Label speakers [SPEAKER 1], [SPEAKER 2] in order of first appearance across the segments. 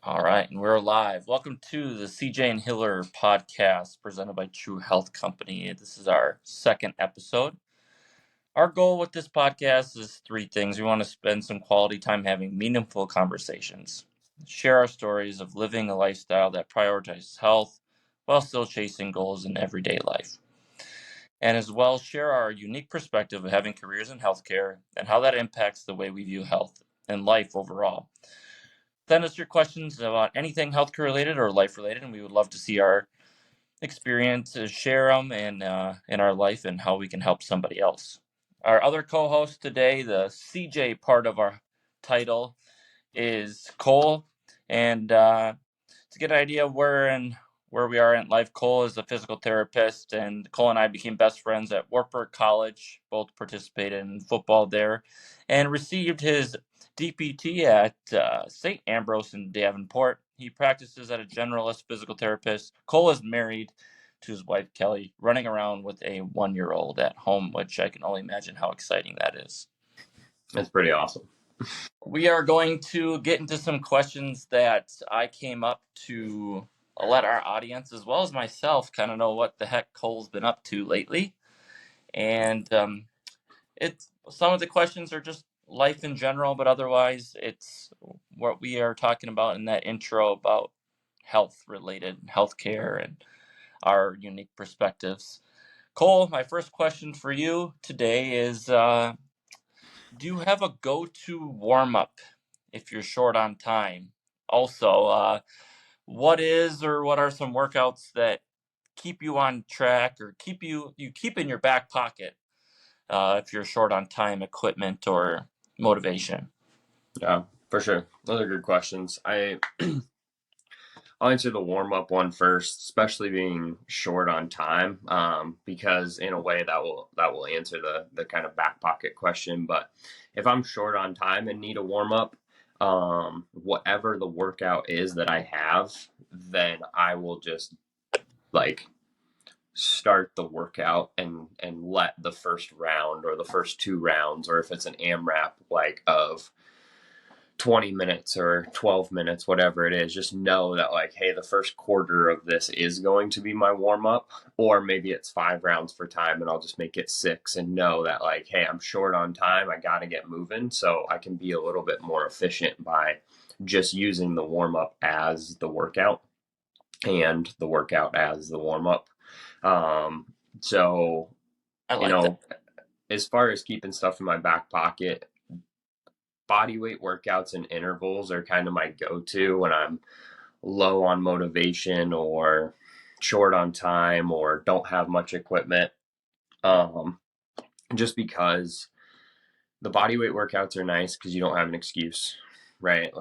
[SPEAKER 1] All right, and we're live. Welcome to the CJ and Hiller podcast presented by True Health Company. This is our second episode. Our goal with this podcast is three things. We want to spend some quality time having meaningful conversations, share our stories of living a lifestyle that prioritizes health while still chasing goals in everyday life, and as well share our unique perspective of having careers in healthcare and how that impacts the way we view health and life overall. Send us your questions about anything healthcare related or life related, and we would love to see our experiences, share them in our life and how we can help somebody else. Our other co-host today, the CJ part of our title, is Cole, and to get an idea of where we are in life, Cole is a physical therapist, and Cole and I became best friends at Wartburg College. Both participated in football there, and received his DPT at St. Ambrose in Davenport. He practices as a generalist physical therapist. Cole is married to his wife Kelly, running around with a 1-year-old at home, which I can only imagine how exciting that is.
[SPEAKER 2] That's pretty awesome.
[SPEAKER 1] We are going to get into some questions that I came up to let our audience, as well as myself, kind of know what the heck Cole's been up to lately. And some of the questions are just life in general, but otherwise it's what we are talking about in that intro about health-related healthcare and our unique perspectives. Cole, my first question for you today is, do you have a go-to warm-up if you're short on time? Also, what are some workouts that keep you on track or keep in your back pocket if you're short on time, equipment, or motivation?
[SPEAKER 2] Yeah, for sure. Those are good questions. I'll answer the warm up one first, especially being short on time, because in a way that will answer the kind of back pocket question. But if I'm short on time and need a warm up, whatever the workout is that I have, then I will just like start the workout and let the first round or the first two rounds, or if it's an AMRAP of 20 minutes or 12 minutes, whatever it is, just know that hey, the first quarter of this is going to be my warm up, or maybe it's 5 rounds for time and I'll just make it 6 and know that hey, I'm short on time. I got to get moving. So I can be a little bit more efficient by just using the warm up as the workout and the workout as the warm up. So,
[SPEAKER 1] I like that.
[SPEAKER 2] as far as keeping stuff in my back pocket, body weight workouts and intervals are kind of my go-to when I'm low on motivation or short on time or don't have much equipment. Just because the body weight workouts are nice because you don't have an excuse, right?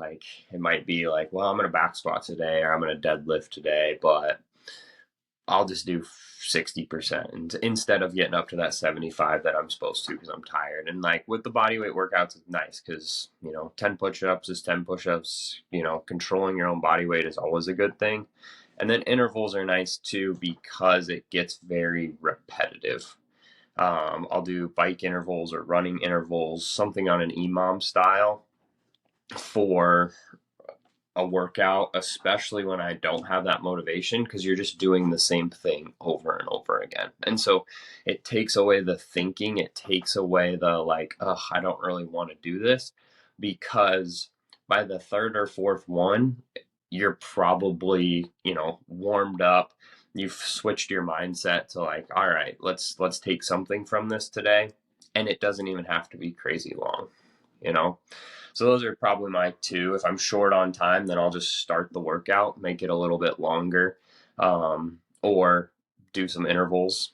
[SPEAKER 2] It might be well, I'm going to back squat today or I'm going to deadlift today, but I'll just do 60% instead of getting up to that 75 that I'm supposed to because I'm tired. And with the body weight workouts, it's nice because 10 push-ups is 10 push-ups. Controlling your own body weight is always a good thing. And then intervals are nice too because it gets very repetitive. I'll do bike intervals or running intervals, something on an EMOM style for a workout, especially when I don't have that motivation, because you're just doing the same thing over and over again. And so it takes away the thinking. It takes away the I don't really want to do this, because by the third or fourth one, you're probably, warmed up. You've switched your mindset to all right, let's take something from this today. And it doesn't even have to be crazy long, So those are probably my two. If I'm short on time, then I'll just start the workout, make it a little bit longer, or do some intervals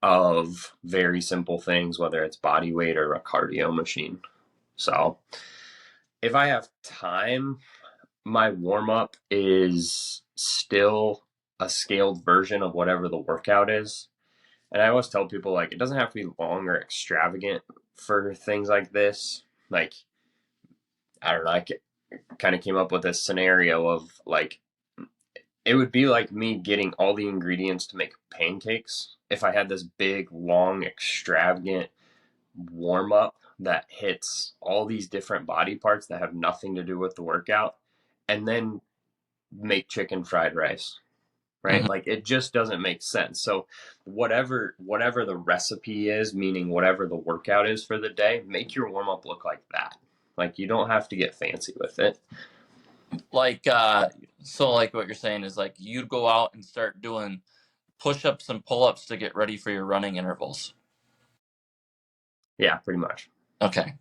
[SPEAKER 2] of very simple things, whether it's body weight or a cardio machine. So if I have time, my warm up is still a scaled version of whatever the workout is. And I always tell people it doesn't have to be long or extravagant for things like this. I don't know, I kind of came up with this scenario of it would be like me getting all the ingredients to make pancakes if I had this big, long, extravagant warm up that hits all these different body parts that have nothing to do with the workout. and then make chicken fried rice, right?
[SPEAKER 1] Mhm.
[SPEAKER 2] Like it just doesn't make sense. So whatever the recipe is, meaning whatever the workout is for the day, make your warm up look like that. Like you don't have to get fancy with it.
[SPEAKER 1] Like so like what you're saying is like you'd go out and start doing push-ups and pull-ups to get ready for your running intervals.
[SPEAKER 2] Yeah, pretty much.
[SPEAKER 1] Okay.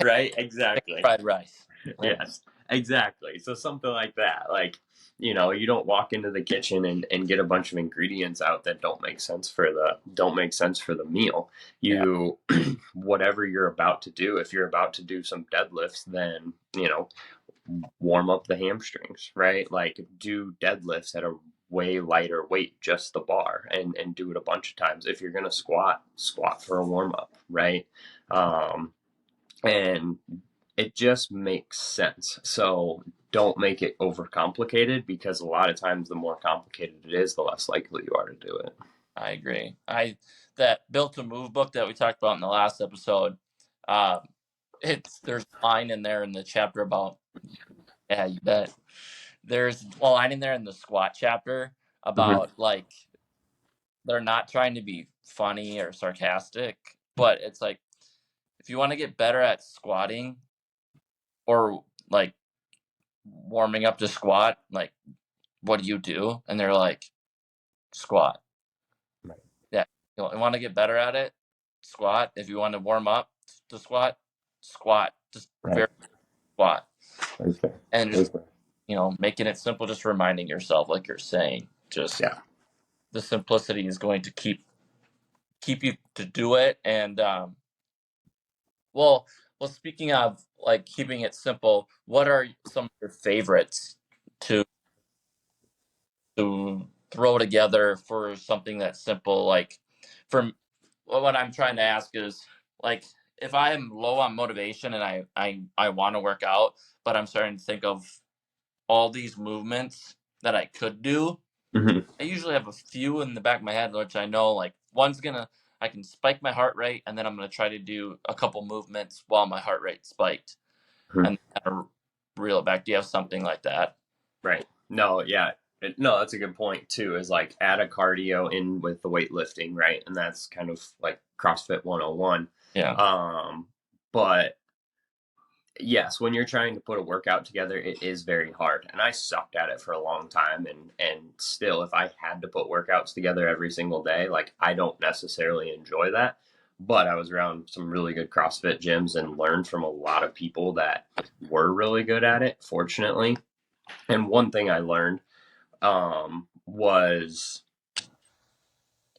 [SPEAKER 2] Right?
[SPEAKER 1] Chicken
[SPEAKER 2] Exactly.
[SPEAKER 1] fried rice. Right?
[SPEAKER 2] Yes, exactly. So something like that. Like, you don't walk into the kitchen and get a bunch of ingredients out that don't make sense for the meal.
[SPEAKER 1] Yeah,
[SPEAKER 2] You whatever you're about to do, if you're about to do some deadlifts, then, warm up the hamstrings, right? Like do deadlifts at a way lighter weight, just the bar, and do it a bunch of times. If you're gonna squat for a warm up, right? And it just makes sense. So don't make it overcomplicated, because a lot of times the more complicated it is, the less likely you are to do it.
[SPEAKER 1] I agree. That Built to Move book that we talked about in the last episode, uh, there's a line in there in the chapter about, yeah, you bet. There's a line in there in the squat chapter
[SPEAKER 2] Mm-hmm.
[SPEAKER 1] about like they're not trying to be funny or sarcastic, but it's like if you want to get better at squatting or like warming up to squat, like what do you do? And they're like, squat.
[SPEAKER 2] Right.
[SPEAKER 1] Yeah. You want to get better at it? Squat. If you want to warm up to squat, squat. Just
[SPEAKER 2] Right.
[SPEAKER 1] very squat.
[SPEAKER 2] Okay.
[SPEAKER 1] And just,
[SPEAKER 2] Okay.
[SPEAKER 1] making it simple, just reminding yourself, like you're saying, just
[SPEAKER 2] Yeah.
[SPEAKER 1] the simplicity is going to keep you to do it. And well, speaking of like keeping it simple, what are some of your favorites to throw together for something that's simple? Like, for what I'm trying to ask is like if I am low on motivation and I want to work out, but I'm starting to think of all these movements that I could do.
[SPEAKER 2] Mm-hmm.
[SPEAKER 1] I usually have a few in the back of my head, which I know like I can spike my heart rate, and then I'm gonna try to do a couple movements while my heart rate spiked,
[SPEAKER 2] Mm-hmm.
[SPEAKER 1] and kind of reel it back. Do you have something like that?
[SPEAKER 2] Right. No, yeah. No, that's a good point too, is like add a cardio in with the weightlifting, right? And that's kind of like CrossFit 101.
[SPEAKER 1] Yeah.
[SPEAKER 2] Um, but yes, when you're trying to put a workout together, it is very hard. And I sucked at it for a long time, and still if I had to put workouts together every single day, like I don't necessarily enjoy that. But I was around some really good CrossFit gyms and learned from a lot of people that were really good at it, fortunately. And one thing I learned was,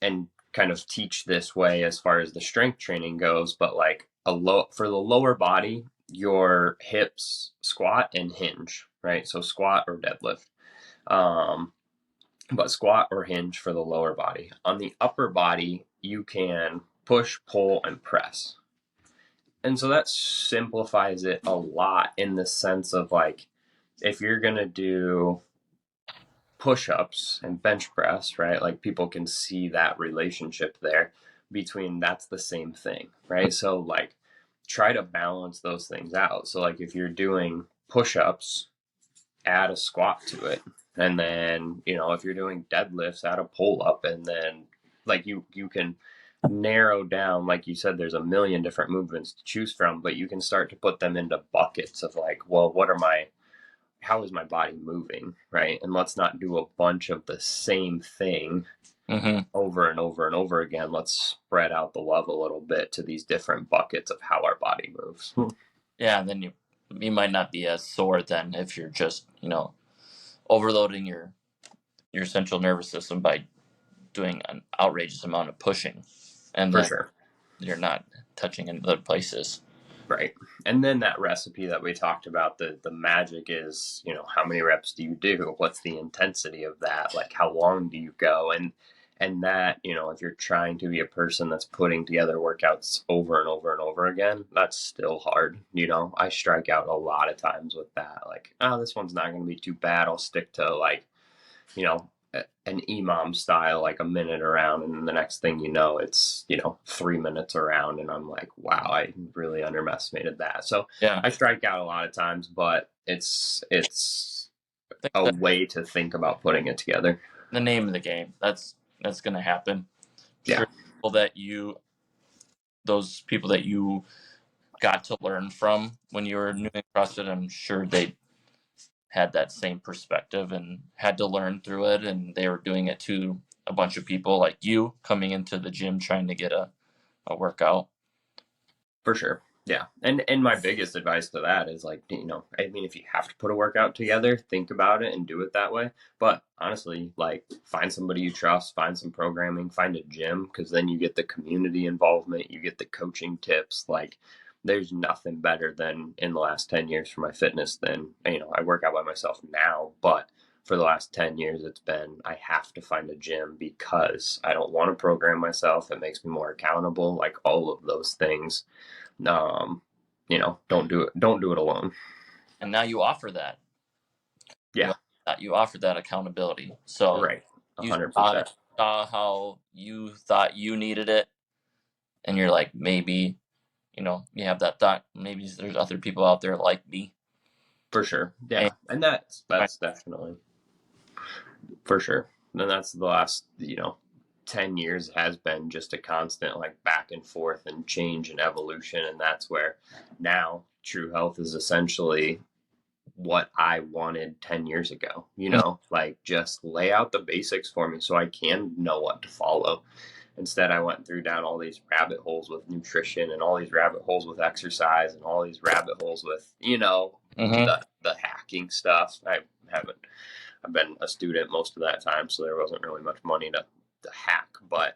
[SPEAKER 2] and kind of teach this way as far as the strength training goes, but like for the lower body, your hips squat and hinge, right? So squat or deadlift. Um, but squat or hinge for the lower body. On the upper body, you can push, pull, and press. And so that simplifies it a lot in the sense of like, if you're going to do push-ups and bench press, right? Like people can see that relationship there between, that's the same thing, right? So like try to balance those things out. So like if you're doing push-ups, add a squat to it. And then, if you're doing deadlifts, add a pull up, and then like you can narrow down, like you said, there's a million different movements to choose from, but you can start to put them into buckets of like, well, how is my body moving, right? And let's not do a bunch of the same thing
[SPEAKER 1] Mm-hmm.
[SPEAKER 2] over and over and over again. Let's spread out the love a little bit to these different buckets of how our body moves.
[SPEAKER 1] Yeah, and then you might not be as sore then if you're just overloading your central nervous system by doing an outrageous amount of pushing, and
[SPEAKER 2] For
[SPEAKER 1] then
[SPEAKER 2] sure.
[SPEAKER 1] you're not touching in other places.
[SPEAKER 2] Right. And then that recipe that we talked about, the magic is, how many reps do you do? What's the intensity of that? Like how long do you go? And that, if you're trying to be a person that's putting together workouts over and over and over again, that's still hard. I strike out a lot of times with that. Like, oh, this one's not going to be too bad. I'll stick to like, an imam style, like a minute around, and then the next thing you know, it's 3 minutes around, and I'm like, wow, I really underestimated that. So
[SPEAKER 1] Yeah,
[SPEAKER 2] I strike out a lot of times, but it's
[SPEAKER 1] I think
[SPEAKER 2] a
[SPEAKER 1] that's
[SPEAKER 2] way to think about putting it together.
[SPEAKER 1] the name of the game. That's going to happen.
[SPEAKER 2] Yeah,
[SPEAKER 1] Sure, those people that you got to learn from when you were new and CrossFit, I'm sure they had that same perspective and had to learn through it, and they were doing it to a bunch of people like you coming into the gym trying to get a workout.
[SPEAKER 2] for sure. Yeah. And my biggest advice to that is like, I mean, if you have to put a workout together, think about it and do it that way. But honestly, like find somebody you trust, find some programming, find a gym, because then you get the community involvement, you get the coaching tips. Like there's nothing better than in the last 10 years for my fitness than, I work out by myself now, but for the last 10 years, it's been I have to find a gym because I don't want to program myself. It makes me more accountable, like all of those things. um don't do it alone.
[SPEAKER 1] And now you offer that.
[SPEAKER 2] Yeah,
[SPEAKER 1] You offer that accountability. So
[SPEAKER 2] right.
[SPEAKER 1] you saw,
[SPEAKER 2] 100%.
[SPEAKER 1] saw how you thought you needed it, and you're like, maybe, you have that thought, maybe there's other people out there like me.
[SPEAKER 2] For sure.
[SPEAKER 1] And
[SPEAKER 2] Yeah, and that's definitely for sure. And that's the last 10 years has been just a constant like back and forth and change and evolution, and that's where now True Health is essentially what I wanted 10 years ago. Like just lay out the basics for me so I can know what to follow. Instead, I went through down all these rabbit holes with nutrition and all these rabbit holes with exercise and all these rabbit holes with,
[SPEAKER 1] mm-hmm.
[SPEAKER 2] the hacking stuff. I've been a student most of that time, so there wasn't really much money to hack, but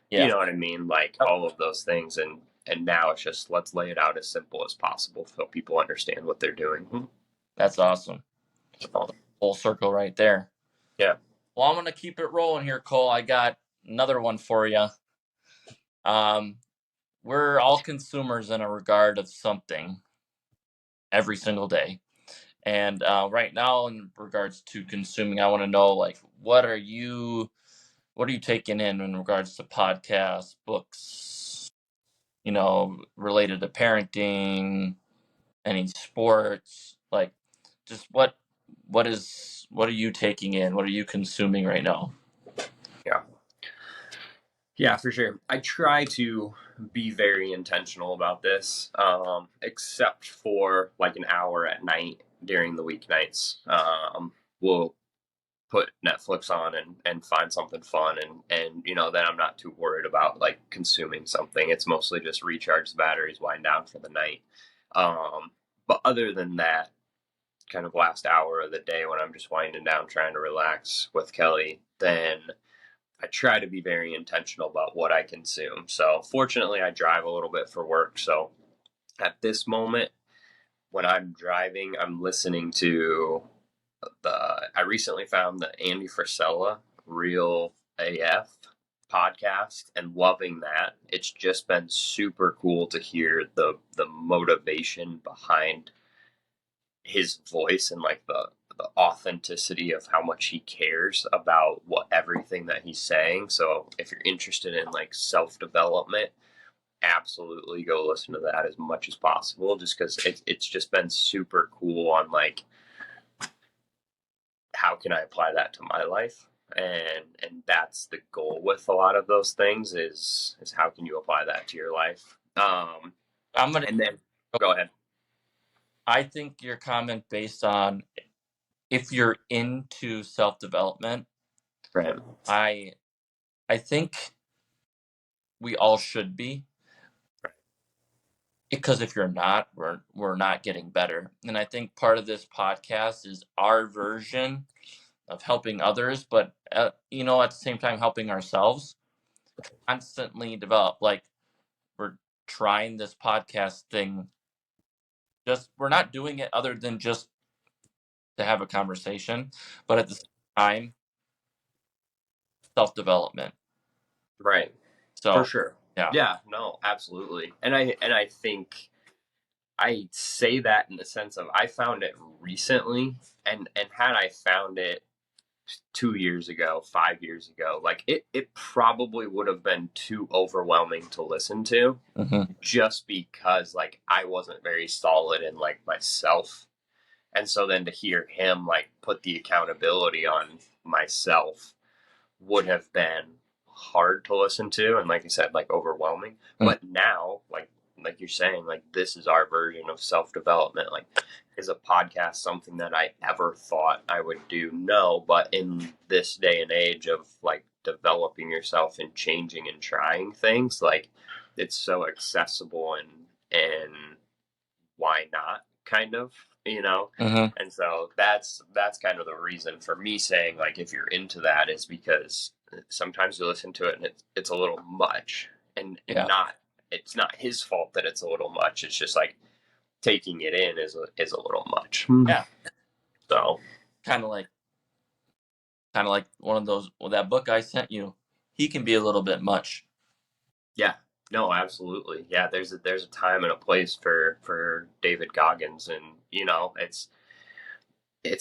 [SPEAKER 2] you
[SPEAKER 1] Yeah,
[SPEAKER 2] know what I mean? Like all of those things. And now it's just let's lay it out as simple as possible so people understand what they're doing.
[SPEAKER 1] that's awesome. Full circle right there.
[SPEAKER 2] Yeah.
[SPEAKER 1] Well, I'm gonna keep it rolling here, Cole. I got another one for you. Um, we're all consumers in a regard of something every single day. And right now, in regards to consuming, I want to know like what are you taking in regards to podcasts, books, related to parenting, any sports, like just what are you taking in? What are you consuming right now?
[SPEAKER 2] Yeah. Yeah, for sure. I try to be very intentional about this, except for like an hour at night during the weeknights. We'll put Netflix on and find something fun, and then I'm not too worried about like consuming something. It's mostly just recharge the batteries, wind down for the night. But other than that, kind of last hour of the day when I'm just winding down, trying to relax with Kelly, then I try to be very intentional about what I consume. So fortunately, I drive a little bit for work. So at this moment, when I'm driving, I'm listening to I recently found the Andy Frisella Real AF podcast and loving that. It's just been super cool to hear the motivation behind his voice and like the authenticity of how much he cares about what everything that he's saying. So if you're interested in like self development, absolutely go listen to that as much as possible. Just because it's just been super cool on like how can I apply that to my life. And that's the goal with a lot of those things is how can you apply that to your life.
[SPEAKER 1] I'm gonna.
[SPEAKER 2] And then go ahead.
[SPEAKER 1] I think your comment based on if you're into self development,
[SPEAKER 2] Right.
[SPEAKER 1] I I think we all should be, because if you're not, we're not getting better. And I think part of this podcast is our version of helping others, but at the same time helping ourselves constantly develop. Like we're trying this podcast thing, just we're not doing it other than just to have a conversation, but at the same time, self development.
[SPEAKER 2] Right. For
[SPEAKER 1] So
[SPEAKER 2] sure.
[SPEAKER 1] yeah,
[SPEAKER 2] Yeah, no, absolutely. And I think I say that in the sense of I found it recently, and had I found it 2 years ago, 5 years ago, like it probably would have been too overwhelming to listen to, just because like I wasn't very solid in like myself. And so then to hear him like put the accountability on myself would have been hard to listen to, and like you said, like overwhelming. But now, like you're saying, like this is our version of self-development. Like, is a podcast something that I ever thought I would do? No. But in this day and age of like developing yourself and changing and trying things, like it's so accessible, and why not, kind of, you know. And so that's kind of the reason for me saying, like, if you're into that, is because sometimes you listen to it and it's a little much, and
[SPEAKER 1] Yeah.
[SPEAKER 2] not, it's not his fault that it's a little much. It's just like taking it in is a little much.
[SPEAKER 1] Yeah.
[SPEAKER 2] So
[SPEAKER 1] Kind of like one of those. Well, that book I sent you, he can be a little bit much.
[SPEAKER 2] yeah, no, absolutely. Yeah, there's a time and a place for David Goggins, and you know, it's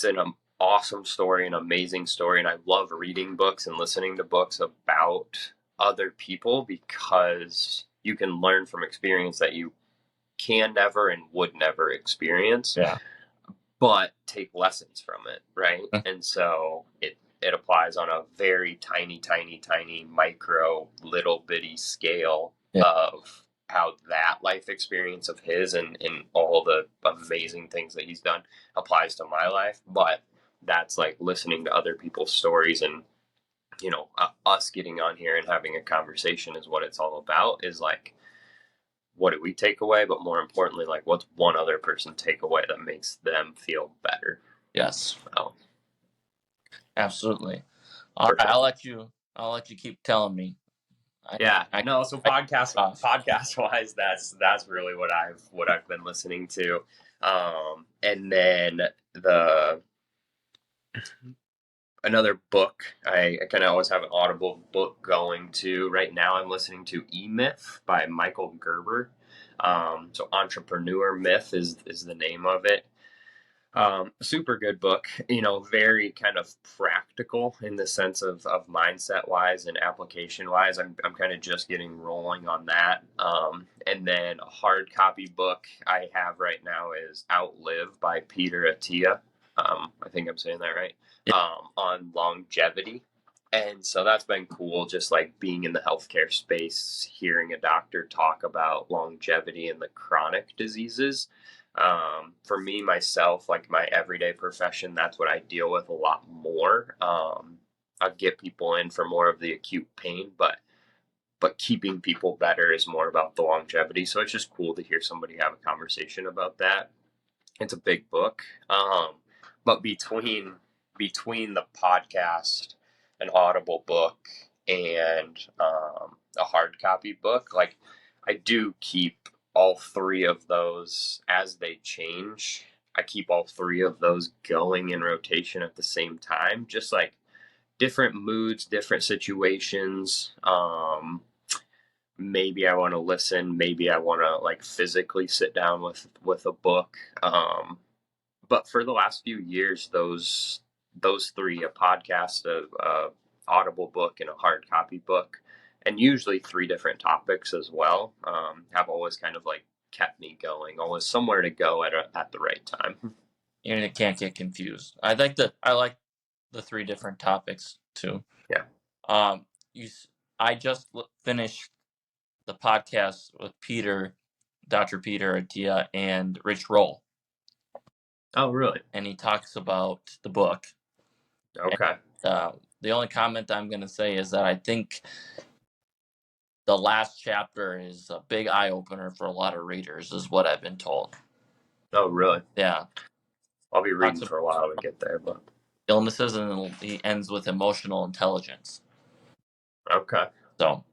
[SPEAKER 2] an awesome story, an amazing story, and I love reading books and listening to books about other people, because you can learn from experience that you can never and would never experience.
[SPEAKER 1] Yeah.
[SPEAKER 2] But take lessons from it, right? And so it applies on a very tiny micro little bitty scale of how that life experience of his, and all the amazing things that he's done applies to my life. But that's like listening to other people's stories, and you know, us getting on here and having a conversation is what it's all about. Is like, what do we take away? But more importantly, like, what's one other person take away that makes them feel better?
[SPEAKER 1] Yes.
[SPEAKER 2] Oh,
[SPEAKER 1] absolutely. All right, I'll let you keep telling me.
[SPEAKER 2] No. So podcast wise, that's really what I've been listening to, and then another book. I kind of always have an Audible book going to. Right now, I'm listening to E-Myth by Michael Gerber. So Entrepreneur Myth is the name of it. Super good book, you know, very kind of practical in the sense of mindset wise and application wise. I'm kind of just getting rolling on that. And then a hard copy book I have right now is Outlive by Peter Attia. I think I'm saying that right. On longevity. And so that's been cool, just like being in the healthcare space, hearing a doctor talk about longevity and the chronic diseases. For me, myself, like my everyday profession, that's what I deal with a lot more. I get people in for more of the acute pain, but keeping people better is more about the longevity. So it's just cool to hear somebody have a conversation about that. It's a big book, but between the podcast, an Audible book, and a hard copy book, like I do keep all three of those as they change. I keep all three of those going in rotation at the same time, just like different moods, different situations. Maybe I want to listen. Maybe I want to like physically sit down with a book. But for the last few years, those three, a podcast, a Audible book, and a hard copy book, and usually three different topics as well, have always kind of like kept me going, always somewhere to go at the right time.
[SPEAKER 1] And it can't get confused. I like the three different topics too.
[SPEAKER 2] Yeah.
[SPEAKER 1] I just finished the podcast with Dr. Peter Attia, and Rich Roll.
[SPEAKER 2] Oh, really?
[SPEAKER 1] And he talks about the book.
[SPEAKER 2] Okay.
[SPEAKER 1] And, the only comment I'm going to say is that I think the last chapter is a big eye opener for a lot of readers, is what I've been told.
[SPEAKER 2] Oh, really?
[SPEAKER 1] Yeah.
[SPEAKER 2] I'll be reading for a while to get there, but
[SPEAKER 1] illnesses, and he ends with emotional intelligence.
[SPEAKER 2] Okay.
[SPEAKER 1] So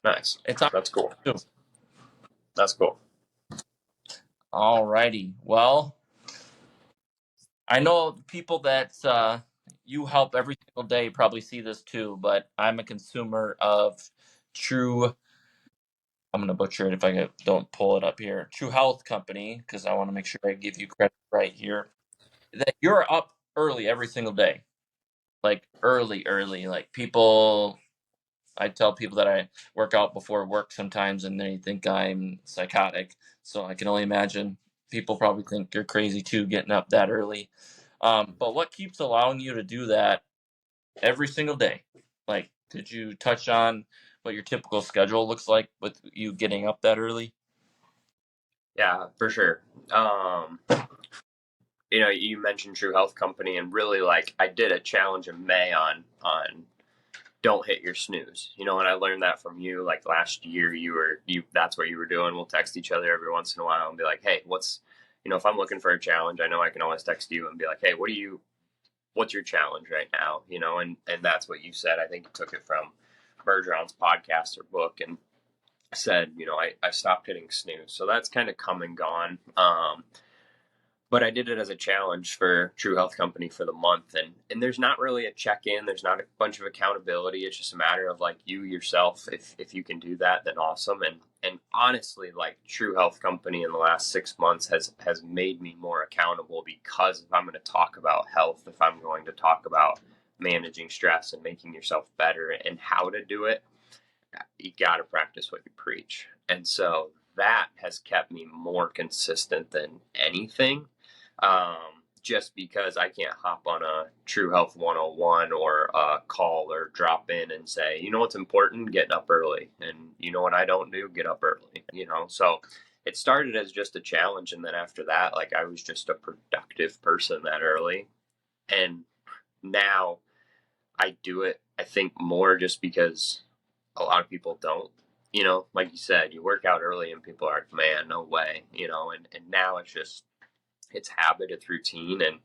[SPEAKER 2] nice. That's cool.
[SPEAKER 1] Too.
[SPEAKER 2] That's cool.
[SPEAKER 1] All righty. Well, I know people that you help every single day probably see this too, but I'm a consumer of True. I'm going to butcher it if I don't pull it up here. True Health Company, because I want to make sure I give you credit right here. That you're up early every single day. like early. Like people, I tell people that I work out before work sometimes, and they think I'm psychotic. So I can only imagine people probably think you're crazy too, getting up that early. But what keeps allowing you to do that every single day? Like, could you touch on what your typical schedule looks like with you getting up that early?
[SPEAKER 2] Yeah, for sure. Um, you mentioned True Health Company, and really, like, I did a challenge in May on don't hit your snooze. And I learned that from you. Like last year, that's what you were doing. We'll text each other every once in a while and be like, hey, if I'm looking for a challenge, I know I can always text you and be like, hey, what's your challenge right now? And that's what you said. I think you took it from Bergeron's podcast or book and said, I stopped hitting snooze. So that's kind of come and gone. But I did it as a challenge for True Health Company for the month, and there's not really a check-in. There's not a bunch of accountability. It's just a matter of like you yourself. If you can do that, then awesome. And honestly, like True Health Company in the last 6 months has made me more accountable, because if I'm going to talk about health, if I'm going to talk about managing stress and making yourself better and how to do it, you got to practice what you preach. And so that has kept me more consistent than anything. Just because I can't hop on a True Health 101 or a call or drop in and say, what's important? Getting up early. And you know what I don't do? Get up early. So it started as just a challenge. And then after that, like I was just a productive person that early. And now I do it, I think, more just because a lot of people don't. Like you said, you work out early and people are like, man, no way. And now it's habit, it's routine. And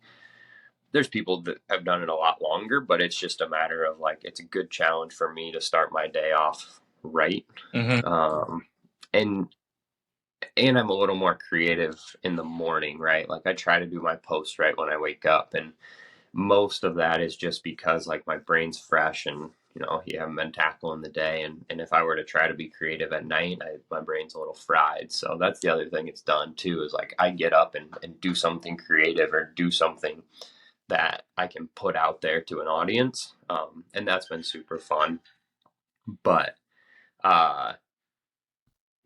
[SPEAKER 2] there's people that have done it a lot longer, but it's just a matter of like, it's a good challenge for me to start my day off right.
[SPEAKER 1] Mm-hmm.
[SPEAKER 2] Um, and I'm a little more creative in the morning, right? Like I try to do my post right when I wake up, and most of that is just because like my brain's fresh, and you haven't been tackling the day, and if I were to try to be creative at night, my brain's a little fried. So that's the other thing it's done too, is like I get up and do something creative or do something that I can put out there to an audience, and that's been super fun. But uh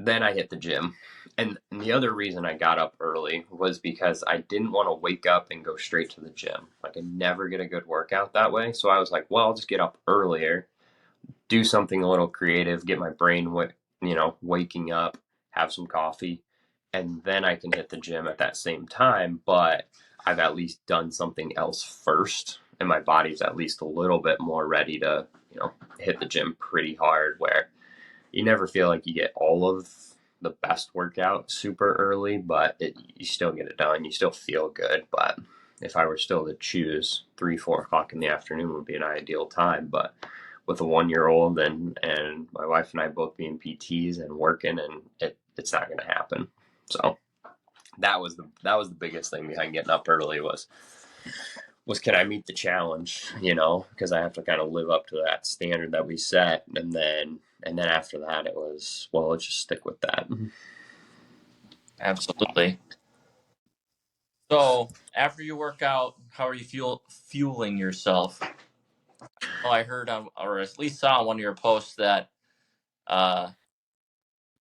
[SPEAKER 2] then I hit the gym. And the other reason I got up early was because I didn't want to wake up and go straight to the gym. Like I never get a good workout that way. So I was like, well, I'll just get up earlier, do something a little creative, get my brain waking up, have some coffee, and then I can hit the gym at that same time, but I've at least done something else first, and my body's at least a little bit more ready to, hit the gym pretty hard, where you never feel like you get all of the best workout super early, but you still get it done. You still feel good. But if I were still to choose, 3, 4 o'clock in the afternoon would be an ideal time. But with a 1 year old and my wife and I both being PTs and working, and it's not going to happen. So that was the biggest thing behind getting up early was can I meet the challenge, because I have to kind of live up to that standard that we set. And then after that, it was, well, let's just stick with that.
[SPEAKER 1] Absolutely. So after you work out, how are you fueling yourself? Oh, I heard on, or at least saw on one of your posts that uh,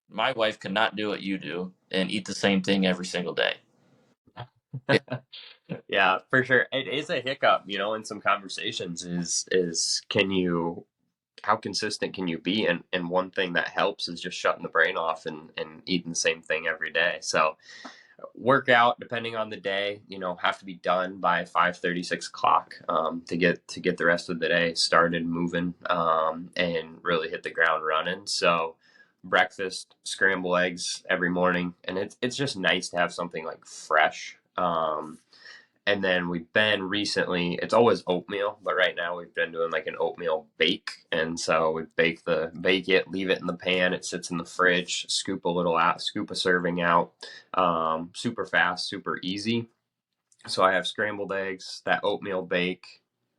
[SPEAKER 1] my wife could not do what you do and eat the same thing every single day.
[SPEAKER 2] Yeah, for sure. It is a hiccup, in some conversations is how consistent can you be? And one thing that helps is just shutting the brain off and eating the same thing every day. So workout, depending on the day, have to be done by 5:30, 6 o'clock, to get the rest of the day started moving, and really hit the ground running. So breakfast, scramble eggs every morning, and it's just nice to have something like fresh. And then we've been recently, it's always oatmeal, but right now we've been doing like an oatmeal bake. And so we bake it, leave it in the pan. It sits in the fridge, scoop a serving out, super fast, super easy. So I have scrambled eggs, that oatmeal bake,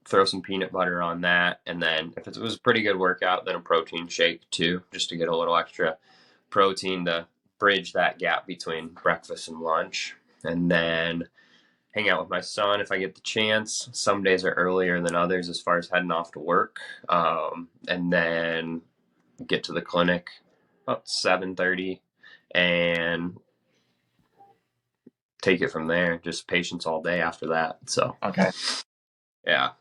[SPEAKER 2] throw some peanut butter on that. And then if it was a pretty good workout, then a protein shake too, just to get a little extra protein to bridge that gap between breakfast and lunch. And then hang out with my son if I get the chance. Some days are earlier than others as far as heading off to work. And then get to the clinic about 7:30 and take it from there. Just patience all day after that. So,
[SPEAKER 1] Okay.
[SPEAKER 2] yeah.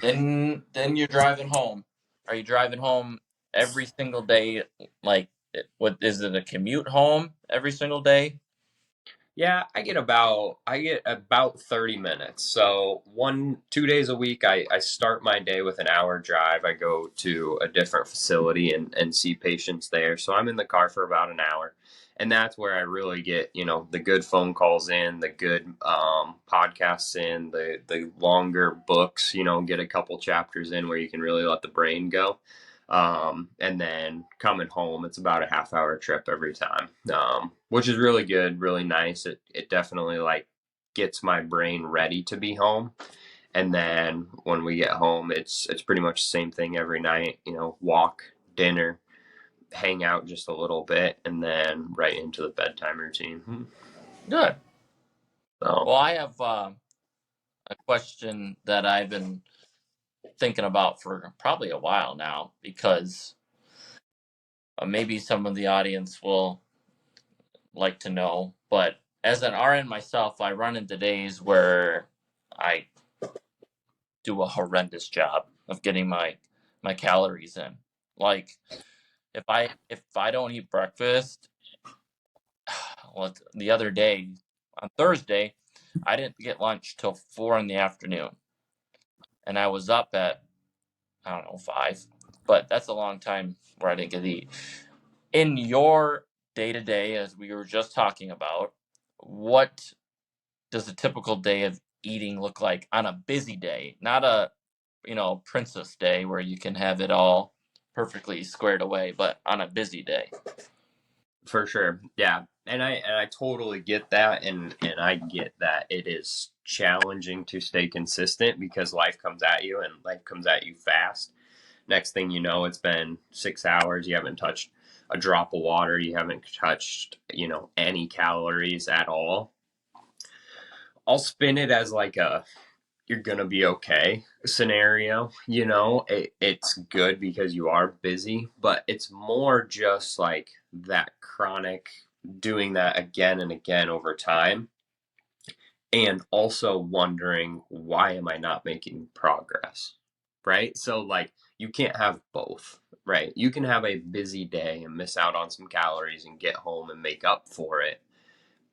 [SPEAKER 1] Then you're driving home. Are you driving home every single day? Like, what is it? A commute home every single day?
[SPEAKER 2] Yeah, I get about 30 minutes. So 2 days a week I start my day with an hour drive. I go to a different facility and see patients there. So I'm in the car for about an hour. And that's where I really get, the good phone calls in, the good podcasts in, the longer books, get a couple chapters in where you can really let the brain go. And then coming home, it's about a half-hour trip every time, which is really good, really nice. It definitely like gets my brain ready to be home. And then when we get home, it's pretty much the same thing every night. Walk, dinner, hang out just a little bit, and then right into the bedtime routine.
[SPEAKER 1] Good.
[SPEAKER 2] So
[SPEAKER 1] Well, I have a question that I've been thinking about for probably a while now because maybe some of the audience will like to know. But as an RN myself, I run into days where I do a horrendous job of getting my calories in. Like if I don't eat breakfast, well, the other day on Thursday, I didn't get lunch till 4 in the afternoon, and I was up at I don't know 5, but that's a long time where I didn't get to eat. In your day to day, as we were just talking about, what does a typical day of eating look like on a busy day? Not a princess day where you can have it all perfectly squared away, but on a busy day.
[SPEAKER 2] for sure, yeah, and I totally get that, and I get that it is challenging to stay consistent because life comes at you and life comes at you fast. Next thing you know, it's been 6 hours. You haven't touched a drop of water. You haven't touched, any calories at all. I'll spin it as like a you're gonna be okay scenario. It's good because you are busy, but it's more just like that chronic doing that again and again over time, and also wondering, why am I not making progress? Right? So like you can't have both, right? You can have a busy day and miss out on some calories and get home and make up for it,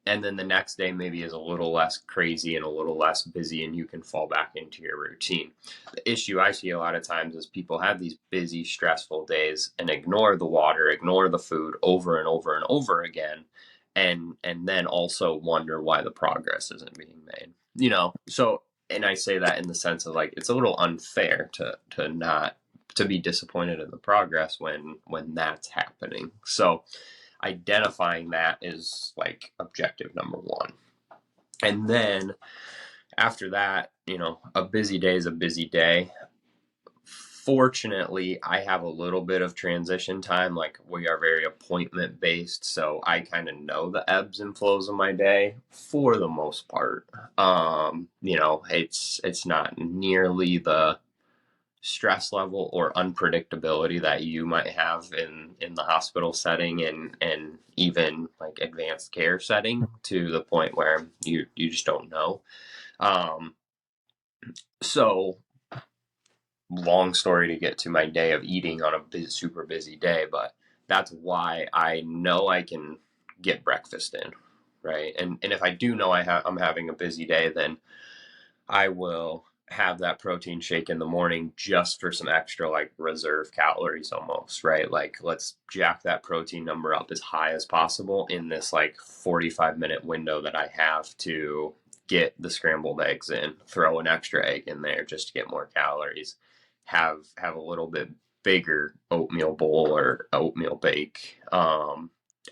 [SPEAKER 2] and then the next day maybe is a little less crazy and a little less busy, and you can fall back into your routine. The issue I see a lot of times is people have these busy, stressful days and ignore the water, ignore the food over and over and over again, and then also wonder why the progress isn't being made. So, and I say that in the sense of like it's a little unfair to not to be disappointed in the progress when that's happening. So identifying that is like objective number one. And then after that, a busy day is a busy day. Fortunately, I have a little bit of transition time. Like we are very appointment based, so I kind of know the ebbs and flows of my day for the most part. It's not nearly the stress level or unpredictability that you might have in the hospital setting and even like advanced care setting, to the point where you just don't know. So long story to get to my day of eating on a super busy day, but that's why I know I can get breakfast in, right? And if I do know I'm having a busy day, then I will have that protein shake in the morning just for some extra like reserve calories almost, right? Like let's jack that protein number up as high as possible in this like 45-minute window that I have to get the scrambled eggs in, throw an extra egg in there just to get more calories, have a little bit bigger oatmeal bowl or oatmeal bake,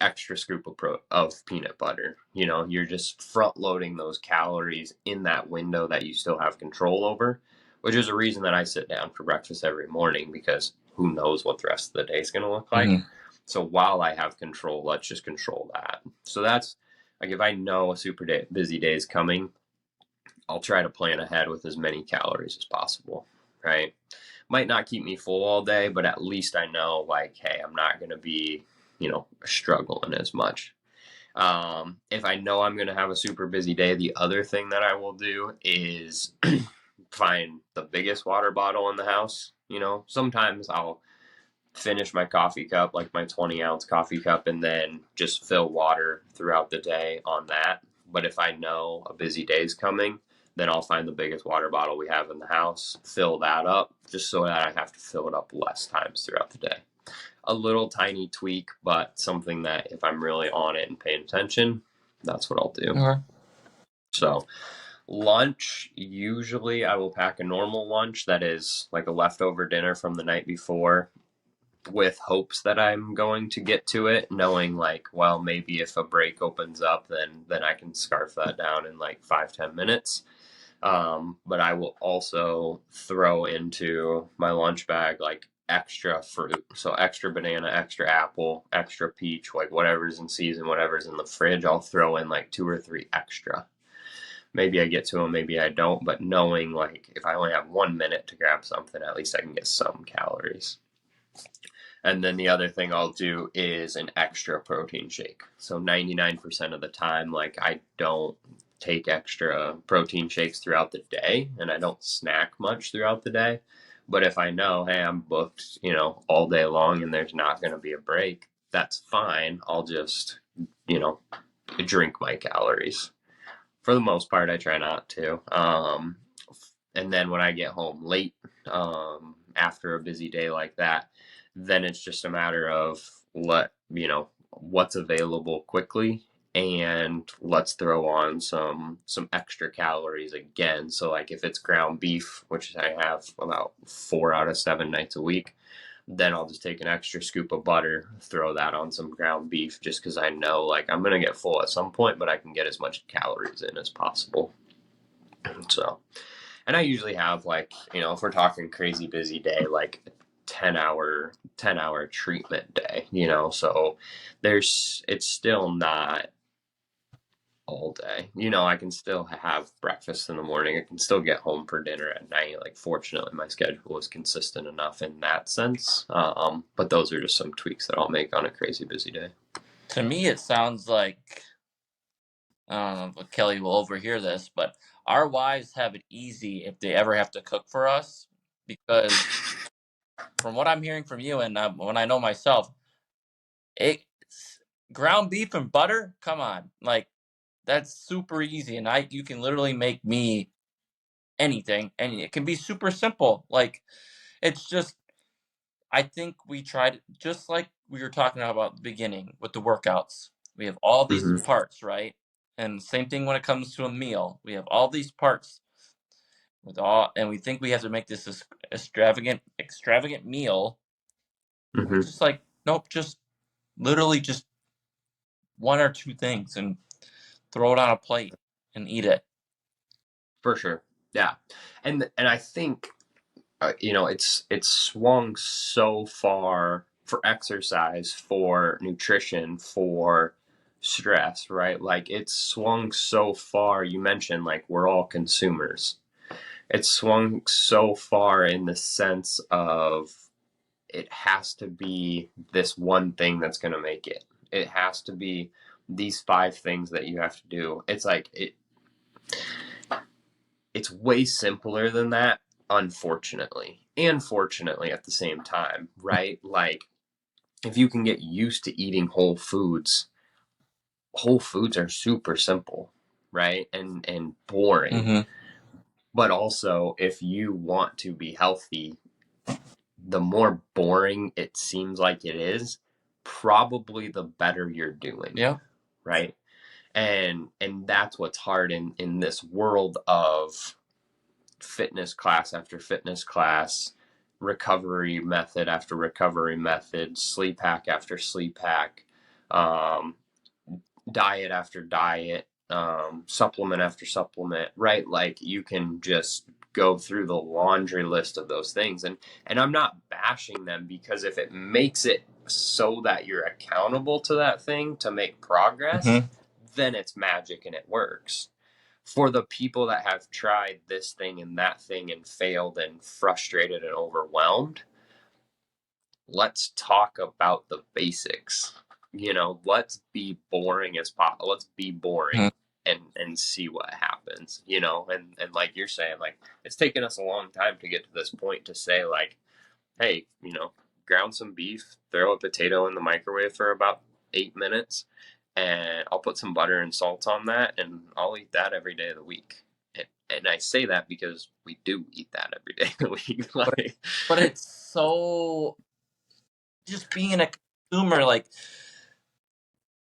[SPEAKER 2] extra scoop of peanut butter. You're just front loading those calories in that window that you still have control over, which is a reason that I sit down for breakfast every morning, because who knows what the rest of the day is going to look like.
[SPEAKER 1] Mm-hmm.
[SPEAKER 2] So while I have control, let's just control that. So that's like if I know a busy day is coming, I'll try to plan ahead with as many calories as possible, right? Might not keep me full all day, but at least I know, like, hey, I'm not going to be, struggling as much. If I know I'm going to have a super busy day, the other thing that I will do is find the biggest water bottle in the house. Sometimes I'll finish my coffee cup, like my 20-ounce coffee cup, and then just fill water throughout the day on that. But if I know a busy day is coming, then I'll find the biggest water bottle we have in the house, fill that up, just so that I have to fill it up less times throughout the day. A little tiny tweak, but something that if I'm really on it and paying attention, that's what I'll do.
[SPEAKER 1] Okay.
[SPEAKER 2] So, lunch, usually I will pack a normal lunch that is like a leftover dinner from the night before, with hopes that I'm going to get to it, knowing like, well, maybe if a break opens up, then I can scarf that down in like 5-10 minutes. But I will also throw into my lunch bag like extra fruit, so extra banana, extra apple, extra peach, like whatever's in season, whatever's in the fridge. I'll throw in like 2 or 3 extra. Maybe I get to them, maybe I don't, but knowing like if I only have 1 minute to grab something, at least I can get some calories. And then the other thing I'll do is an extra protein shake. So 99% of the time, like I don't take extra protein shakes throughout the day, and I don't snack much throughout the day. But if I know, hey, I'm booked, all day long and there's not going to be a break, that's fine. I'll just, drink my calories. For the most part, I try not to. And then when I get home late, after a busy day like that, then it's just a matter of what's available quickly, and let's throw on some extra calories again. So like if it's ground beef, which I have about 4 out of 7 nights a week, then I'll just take an extra scoop of butter, throw that on some ground beef, just because I know like I'm gonna get full at some point, but I can get as much calories in as possible. So, and I usually have like, if we're talking crazy busy day, like 10-hour treatment day, so it's still not all day. I can still have breakfast in the morning. I can still get home for dinner at night. Like fortunately my schedule is consistent enough in that sense. But those are just some tweaks that I'll make on a crazy busy day.
[SPEAKER 1] To me, it sounds like, I don't know if Kelly will overhear this, but our wives have it easy if they ever have to cook for us, because from what I'm hearing from you and when I know myself, it's ground beef and butter. Come on, like that's super easy, and you can literally make me anything, and it can be super simple. Like it's just, I think we tried, just like we were talking about at the beginning with the workouts. We have all these
[SPEAKER 2] Mm-hmm.
[SPEAKER 1] parts, right? And same thing when it comes to a meal. We have all these parts and we think we have to make this extravagant meal. We're
[SPEAKER 2] Mm-hmm.
[SPEAKER 1] just like, nope, just literally just 1 or 2 things and throw it on a plate and eat it.
[SPEAKER 2] For sure. Yeah. And I think it's swung so far for exercise, for nutrition, for stress, right? Like it's swung so far. You mentioned like we're all consumers. It's swung so far in the sense of it has to be this one thing that's going to make it. It has to be these 5 things that you have to do. It's like it's way simpler than that, unfortunately, and fortunately at the same time, right? Like if you can get used to eating whole foods are super simple, right? And boring.
[SPEAKER 1] Mm-hmm.
[SPEAKER 2] But also if you want to be healthy, the more boring it seems like it is, probably the better you're doing,
[SPEAKER 1] Yeah.
[SPEAKER 2] right? And that's what's hard in this world of fitness class after fitness class, recovery method after recovery method, sleep hack after sleep hack, um, diet after diet, supplement after supplement, right? Like you can just go through the laundry list of those things. And I'm not bashing them, because if it makes it so that you're accountable to that thing to make progress,
[SPEAKER 1] Mm-hmm.
[SPEAKER 2] then it's magic and it works. for the people that have tried this thing and that thing and failed and frustrated and overwhelmed, let's talk about the basics. Let's be boring as possible. Let's be boring and see what happens. And like you're saying, like it's taken us a long time to get to this point to say like, hey, ground some beef, throw a potato in the microwave for about 8 minutes, and I'll put some butter and salt on that, and I'll eat that every day of the week. And I say that because we do eat that every day of the week. Like,
[SPEAKER 1] but it's so just being a consumer, like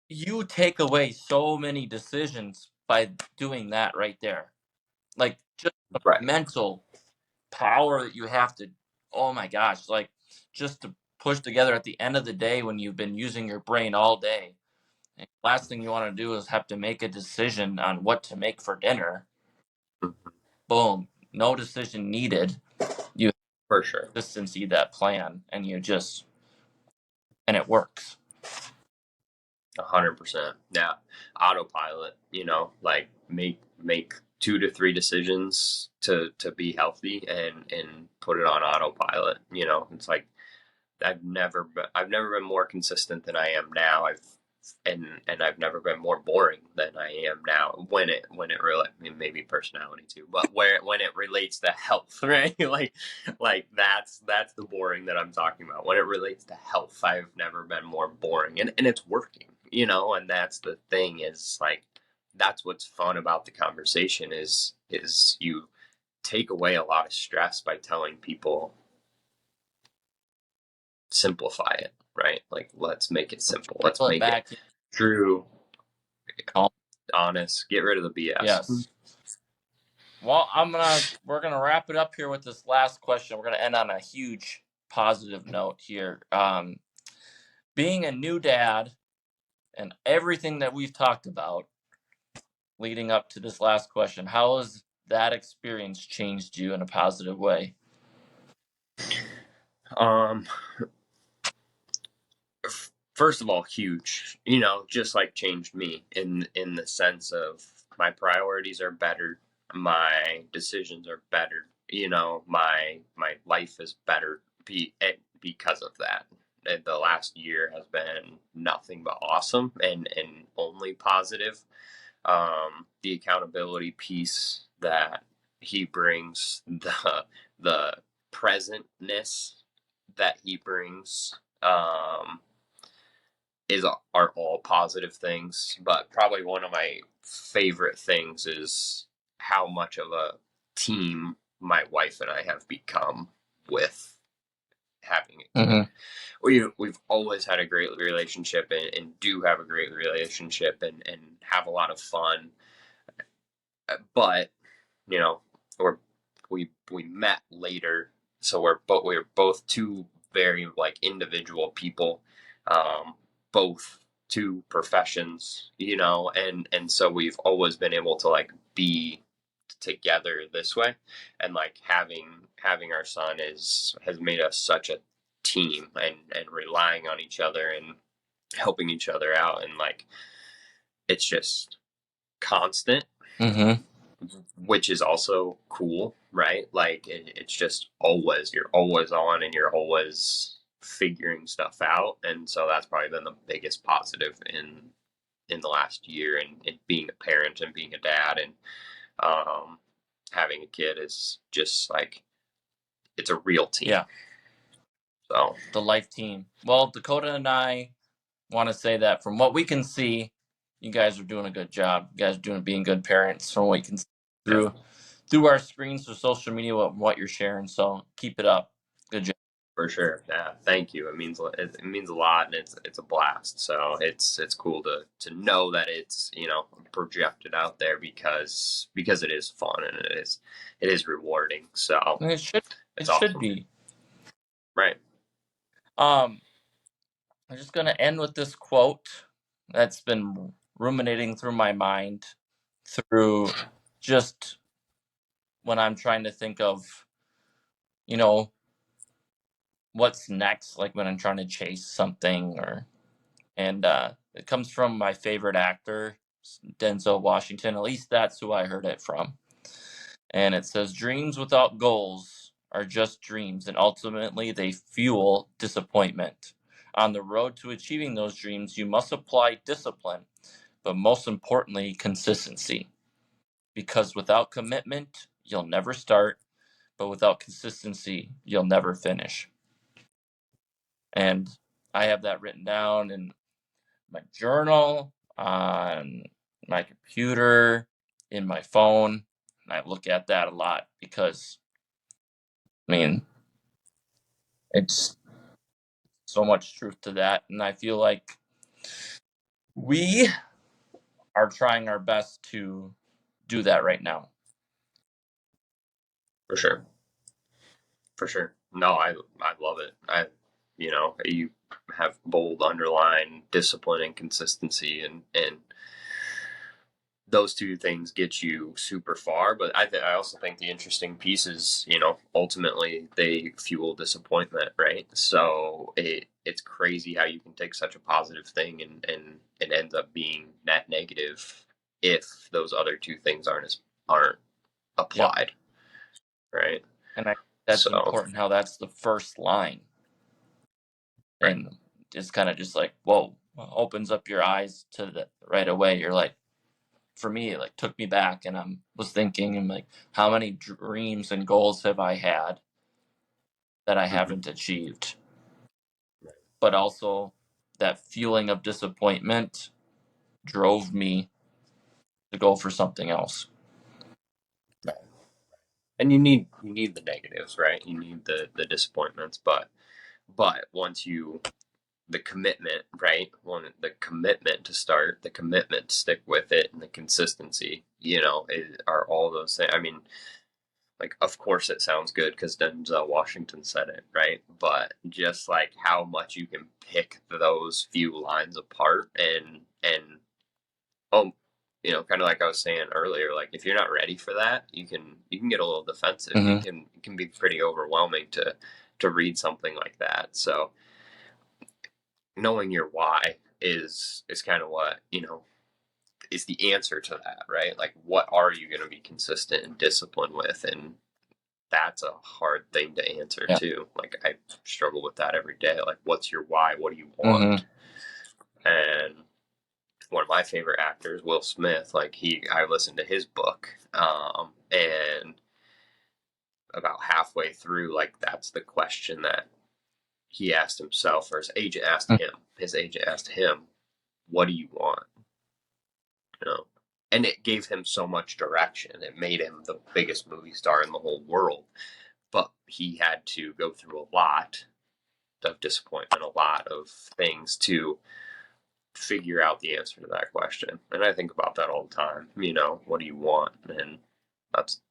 [SPEAKER 1] you take away so many decisions by doing that right there. Like just the
[SPEAKER 2] right.
[SPEAKER 1] mental power that you have to, oh my gosh, like just to push together at the end of the day when you've been using your brain all day. And last thing you want to do is have to make a decision on what to make for dinner. Boom, no decision needed. You
[SPEAKER 2] For sure.
[SPEAKER 1] consistency that plan, and and it works.
[SPEAKER 2] 100%. Yeah. Autopilot, like make 2 to 3 decisions to be healthy and put it on autopilot. It's like I've never been more consistent than I am now. And I've never been more boring than I am now when it really, I mean, maybe personality too, but when it relates to health, right? like that's the boring that I'm talking about. When it relates to health, I've never been more boring, and it's working, and that's the thing is like that's what's fun about the conversation is you take away a lot of stress by telling people simplify it, right? Like let's make it simple. Let's
[SPEAKER 1] Reel it
[SPEAKER 2] make it
[SPEAKER 1] back.
[SPEAKER 2] true,
[SPEAKER 1] Calm.
[SPEAKER 2] honest, get rid of the BS.
[SPEAKER 1] Yes. Well, we're gonna wrap it up here with this last question. We're gonna end on a huge positive note here. Being a new dad and everything that we've talked about leading up to this last question, how has that experience changed you in a positive way?
[SPEAKER 2] Um, First of all, huge. Just like changed me in the sense of my priorities are better, my decisions are better. My life is better because of that. And the last year has been nothing but awesome and only positive. The accountability piece that he brings, the presentness that he brings, are all positive things. But probably one of my favorite things is how much of a team my wife and I have become with having a kid. We've always had a great relationship and do have a great relationship and have a lot of fun. But we're we met later, so we're both two very like individual people, both two professions, and so we've always been able to like be together this way, and like having our son has made us such a team and relying on each other and helping each other out, and like it's just constant, which is also cool, right? Like it's just you're always on and you're always figuring stuff out, and so that's probably been the biggest positive in the last year, and being a parent and being a dad and having a kid is just like it's a real team.
[SPEAKER 1] Yeah.
[SPEAKER 2] So
[SPEAKER 1] The life team. Well, Dakota and I want to say that from what we can see, you guys are doing a good job. You guys are being good parents from what you can see through our screens, through social media, what you're sharing. So keep it up. Good job.
[SPEAKER 2] for sure, yeah. Thank you. It means a lot, and it's a blast. So it's cool to know that it's projected out there because it is fun and it is rewarding. So
[SPEAKER 1] And it should
[SPEAKER 2] awesome.
[SPEAKER 1] be.
[SPEAKER 2] Right.
[SPEAKER 1] I'm just gonna end with this quote that's been ruminating through my mind through just when I'm trying to think of, what's next, like when I'm trying to chase something and it comes from my favorite actor. Denzel Washington. At least that's who I heard it from. And it says, dreams without goals are just dreams, and ultimately they fuel disappointment. On the road to achieving those dreams, you must apply discipline, but most importantly, consistency. Because without commitment, you'll never start, but without consistency, you'll never finish. And I have that written down in my journal, on my computer, in my phone. And I look at that a lot because, I mean, it's so much truth to that. And I feel like we are trying our best to do that right now.
[SPEAKER 2] For sure. For sure. No, I love it. You have bold underline discipline and consistency, and those two things get you super far. But I also think the interesting piece is, ultimately they fuel disappointment, right? So it's crazy how you can take such a positive thing and it ends up being net negative if those other two things aren't applied, right?
[SPEAKER 1] And that's
[SPEAKER 2] So
[SPEAKER 1] important how that's the first line.
[SPEAKER 2] right.
[SPEAKER 1] And it's kind of just like, whoa, opens up your eyes to the right away. You're like, for me, it like took me back, and I was thinking, I'm like, how many dreams and goals have I had that I haven't achieved? But also that feeling of disappointment drove me to go for something else.
[SPEAKER 2] And you need the negatives, right? You need the disappointments, but once the commitment, right? The commitment to start, the commitment to stick with it, and the consistency, are all those things. I mean, like, of course it sounds good because Denzel Washington said it, right? But just like how much you can pick those few lines apart oh, kind of like I was saying earlier, like if you're not ready for that, you can get a little defensive.
[SPEAKER 1] Mm-hmm.
[SPEAKER 2] It can be pretty overwhelming to read something like that. So knowing your why is kind of what, is the answer to that, right? Like what are you going to be consistent and disciplined with? And that's a hard thing to answer too. Like I struggle with that every day. Like what's your why? What do you want? And one of my favorite actors, Will Smith, like I listened to his book, and about halfway through, like that's the question that he asked himself, or his agent asked him. His agent asked him, "What do you want?" And it gave him so much direction. It made him the biggest movie star in the whole world. But he had to go through a lot of disappointment, a lot of things to figure out the answer to that question. And I think about that all the time. What do you want? And it's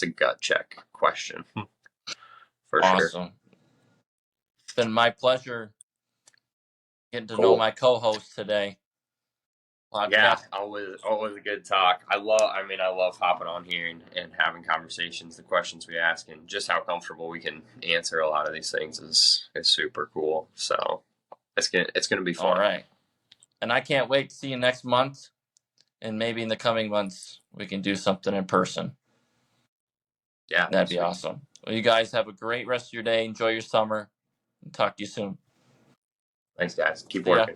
[SPEAKER 2] a gut check question for sure.
[SPEAKER 1] Awesome. It's been my pleasure getting to know
[SPEAKER 2] Cool.
[SPEAKER 1] my co-host today.
[SPEAKER 2] Yeah, always a good talk. I love hopping on here and having conversations. The questions we ask and just how comfortable we can answer a lot of these things is super cool. So it's gonna be fun.
[SPEAKER 1] All right. And I can't wait to see you next month. And maybe in the coming months, we can do something in person.
[SPEAKER 2] Yeah.
[SPEAKER 1] That'd be awesome. Well, you guys have a great rest of your day. Enjoy your summer. And talk to you soon.
[SPEAKER 2] Thanks, guys. Keep working.